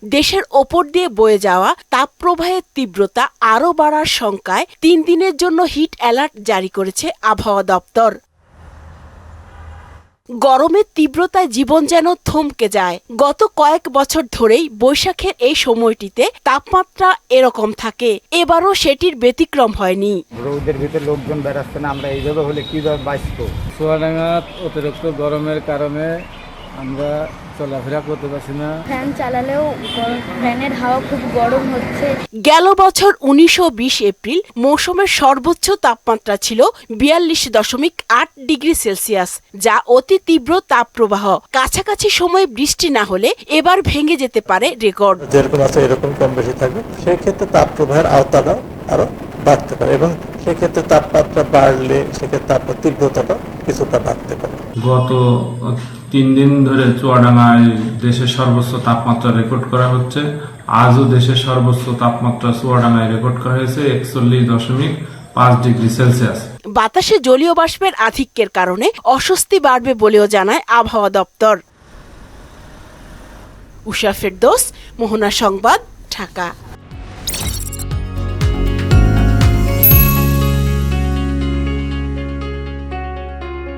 দেশের ওপর দিয়ে বয়ে যাওয়া তাপপ্রবাহের তীব্রতা আরও বাড়ার শঙ্কায় 3 দিনের জন্য হিট অ্যালার্ট জারি করেছে আবহাওয়া দপ্তর। গরমের তীব্রতায় জীবন যেন থমকে যায়। গত কয়েক বছর ধরেই বৈশাখের এই সময়টিতে তাপমাত্রা এরকম থাকে, এবারও সেটির ব্যতিক্রম হয়নি। রোদের ভিতরে লোকজন বেড়াচ্ছে না, আমরা এইভাবে হলে কিভাবে বাঁচবো? চুয়াডাঙ্গা অতিরিক্ত গরমের কারণে আমরা চলাফেরা করতে পারছি না। ফ্যান চালালেও ফ্যানের হাওয়া খুব গরম হচ্ছে। গেল বছর 19 ও 20 এপ্রিল মৌসুমের সর্বোচ্চ তাপমাত্রা ছিল 42.8 ডিগ্রি সেলসিয়াস, যা অতি তীব্র তাপপ্রবাহ। কাছাকাছি সময়ে বৃষ্টি না হলে এবার ভেঙে যেতে পারে রেকর্ড। যেরকম আছে এরকম কম বেশি থাকবে, সেক্ষেত্রে তাপপ্রবাহের আওতাটা আরো বাড়তে পারে এবং সেক্ষেত্রে তাপমাত্রা বাড়লে সেক্ষেত্রে তাপের তীব্রতাটা কিছুটা বাড়তে পারে। গত 3 দিন ধরে চুয়াডাঙ্গায় দেশের সর্বোচ্চ তাপমাত্রা রেকর্ড করা হচ্ছে। আজও দেশের সর্বোচ্চ তাপমাত্রা চুয়াডাঙ্গায় রেকর্ড করা হয়েছে 41.5 ডিগ্রি সেলসিয়াস। বাতাসে জলীয় বাষ্পের আধিক্যের কারণে অস্বস্তি বাড়বে বলেও জানায় আবহাওয়া দপ্তর। উষা ফেরদৌস, মোহনা সংবাদ, ঢাকা।